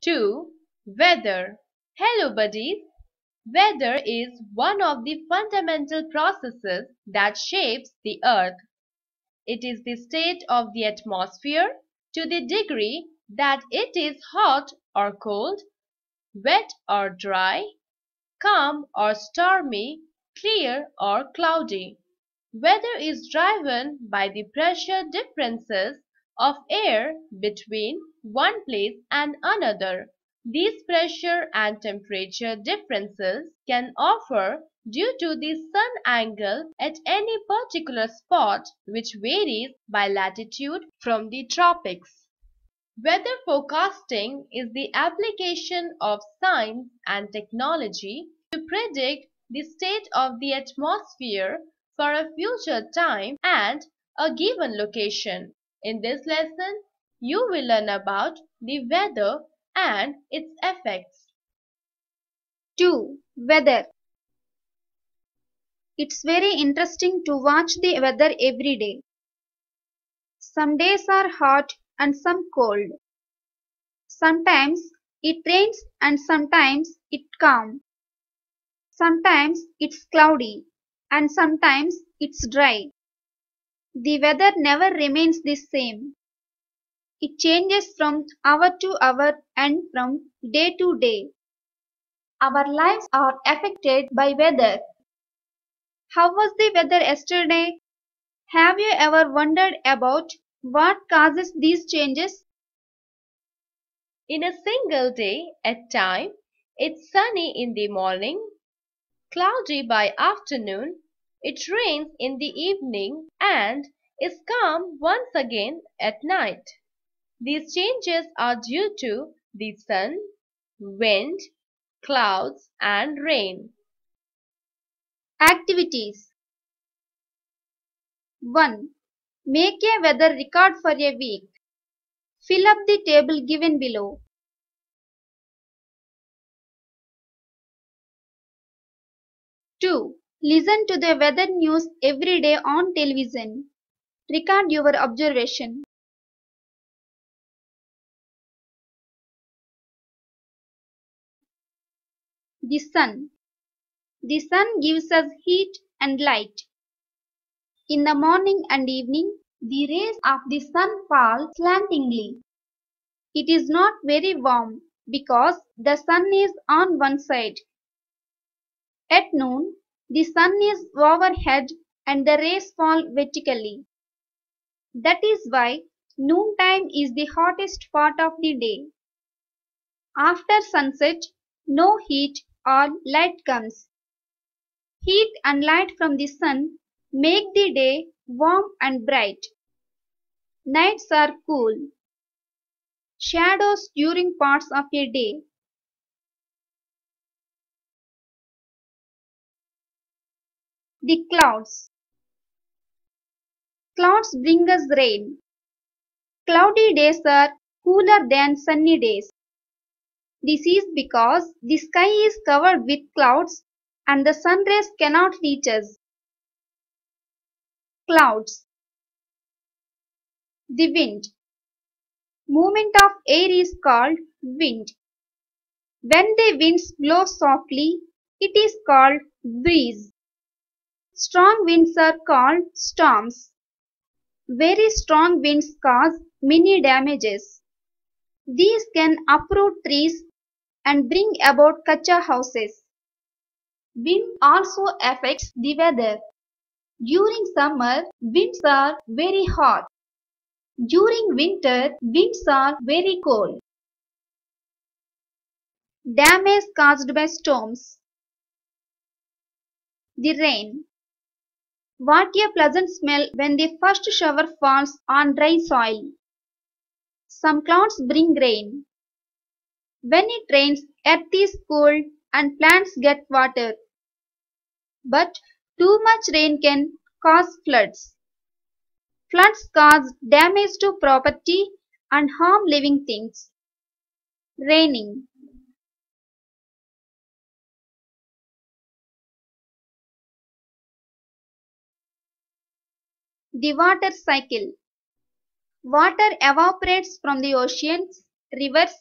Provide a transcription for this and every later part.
2. Weather. Hello buddies. Weather is one of the fundamental processes that shapes the earth. It is the state of the atmosphere to the degree that it is hot or cold, wet or dry, calm or stormy, clear or cloudy. Weather is driven by the pressure differences of air between one place and another. These pressure and temperature differences can occur due to the sun angle at any particular spot, which varies by latitude from the tropics. Weather forecasting is the application of science and technology to predict the state of the atmosphere for a future time and a given location. In this lesson, you will learn about the weather and its effects. 2. Weather. It's very interesting to watch the weather every day. Some days are hot and some cold. Sometimes it rains and sometimes it's calm. Sometimes it's cloudy and sometimes it's dry. The weather never remains the same. It changes from hour to hour and from day to day. Our lives are affected by weather. How was the weather yesterday? Have you ever wondered about what causes these changes? In a single day at time, it's sunny in the morning, cloudy by afternoon, it rains in the evening and is calm once again at night. These changes are due to the sun, wind, clouds and rain. Activities 1. Make a weather record for a week. Fill up the table given below. 2. Listen to the weather news every day on television. Record your observation. The sun. The sun gives us heat and light. In the morning and evening, the rays of the sun fall slantingly. It is not very warm because the sun is on one side. At noon, the sun is overhead and the rays fall vertically. That is why noontime is the hottest part of the day. After sunset, no heat or light comes. Heat and light from the sun make the day warm and bright. Nights are cool. Shadows during parts of a day. The clouds. Clouds bring us rain. Cloudy days are cooler than sunny days. This is because the sky is covered with clouds and the sun rays cannot reach us. Clouds. The wind. Movement of air is called wind. When the winds blow softly, it is called breeze. Strong winds are called storms. Very strong winds cause many damages. These can uproot trees and bring about kacha houses. Wind also affects the weather. During summer, winds are very hot. During winter, winds are very cold. Damage caused by storms. The rain. What a pleasant smell when the first shower falls on dry soil. Some clouds bring rain. When it rains, earth is cool and plants get water. But too much rain can cause floods. Floods cause damage to property and harm living things. Raining. The water cycle. Water evaporates from the oceans, rivers,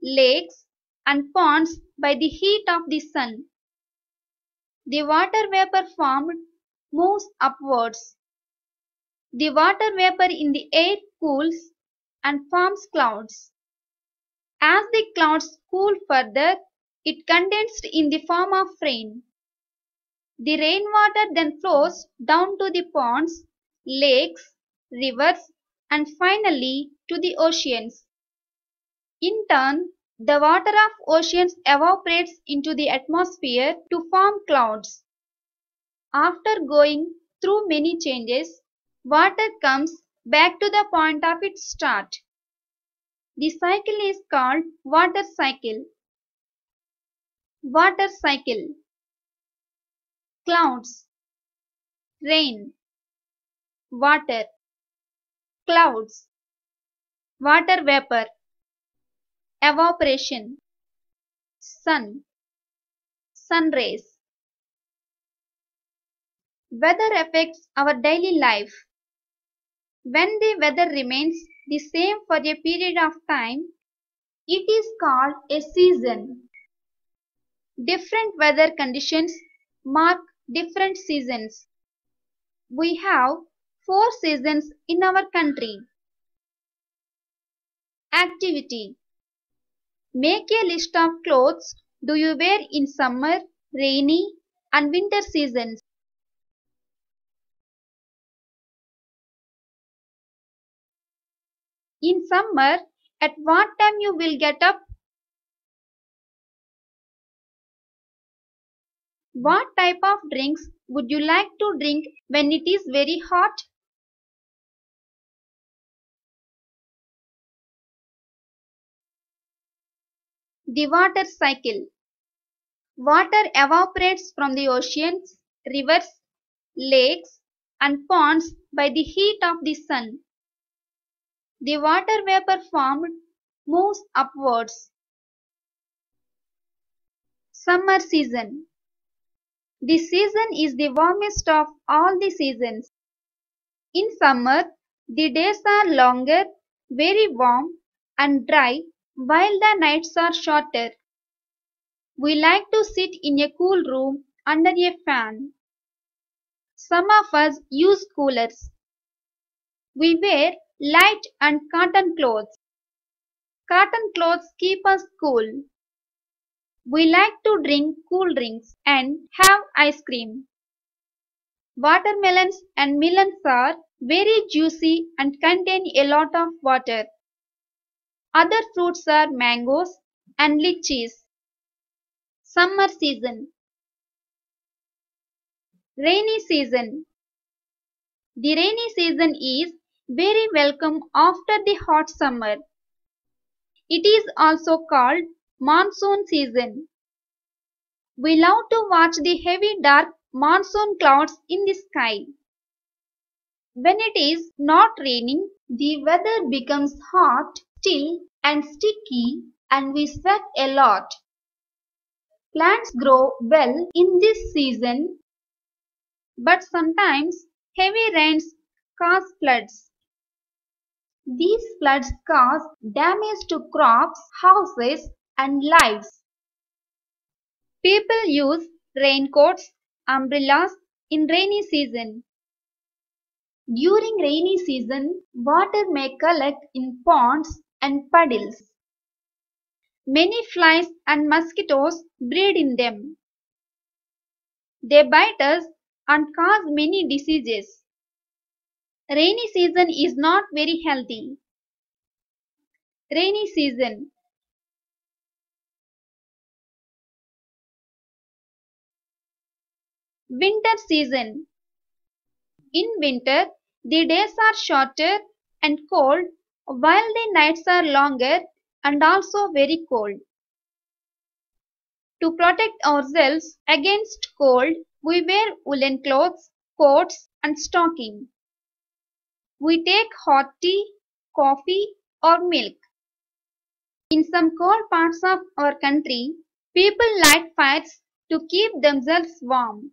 lakes, and ponds by the heat of the sun. The water vapor formed moves upwards. The water vapor in the air cools and forms clouds. As the clouds cool further, it condensed in the form of rain. The rainwater then flows down to the ponds, lakes, rivers, and finally to the oceans. In turn, the water of oceans evaporates into the atmosphere to form clouds. After going through many changes, water comes back to the point of its start. The cycle is called water cycle. Water cycle. Clouds, rain, water, clouds, water vapor, evaporation, sun, sun rays. Weather affects our daily life. When the weather remains the same for a period of time, it is called a season. Different weather conditions mark different seasons. We have 4 seasons in our country. Activity. Make a list of clothes do you wear in summer, rainy, and winter seasons. In summer, at what time you will get up? What type of drinks would you like to drink when it is very hot? The water cycle. Water evaporates from the oceans, rivers, lakes, and ponds by the heat of the sun. The water vapor formed moves upwards. Summer season. This season is the warmest of all the seasons. In summer, the days are longer, very warm and dry, while the nights are shorter. We like to sit in a cool room under a fan. Some of us use coolers. We wear light and cotton clothes. Cotton clothes keep us cool. We like to drink cool drinks and have ice cream. Watermelons and melons are very juicy and contain a lot of water. Other fruits are mangoes and lychees. Summer season. Rainy season. The rainy season is very welcome after the hot summer. It is also called monsoon season. We love to watch the heavy dark monsoon clouds in the sky. When it is not raining, the weather becomes hot, still and sticky and we sweat a lot. Plants grow well in this season, but sometimes heavy rains cause floods. These floods cause damage to crops, houses and lives. People use raincoats, umbrellas in rainy season. During rainy season, water may collect in ponds and puddles. Many flies and mosquitoes breed in them. They bite us and cause many diseases. Rainy season is not very healthy. Rainy season. Winter season. In winter, the days are shorter and cold while the nights are longer and also very cold. To protect ourselves against cold, we wear woolen clothes, coats and stockings. We take hot tea, coffee or milk. In some cold parts of our country, people light fires to keep themselves warm.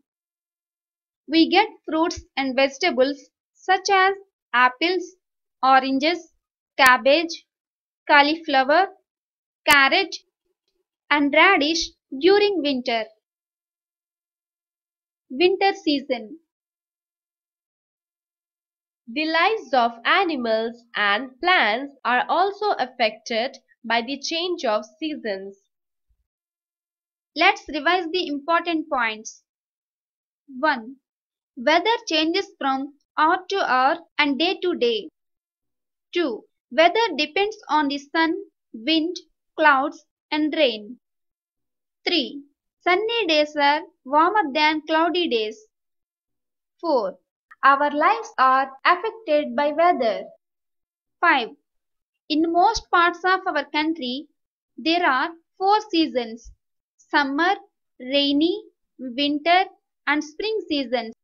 We get fruits and vegetables such as apples, oranges, cabbage, cauliflower, carrot, and radish during winter. Winter season. The lives of animals and plants are also affected by the change of seasons. Let's revise the important points. 1. Weather changes from hour to hour and day to day. 2. Weather depends on the sun, wind, clouds, and rain. 3. Sunny days are warmer than cloudy days. 4. Our lives are affected by weather. 5. In most parts of our country, there are 4 seasons: summer, rainy, winter, and spring seasons.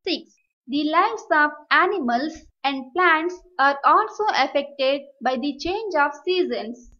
6. The lives of animals and plants are also affected by the change of seasons.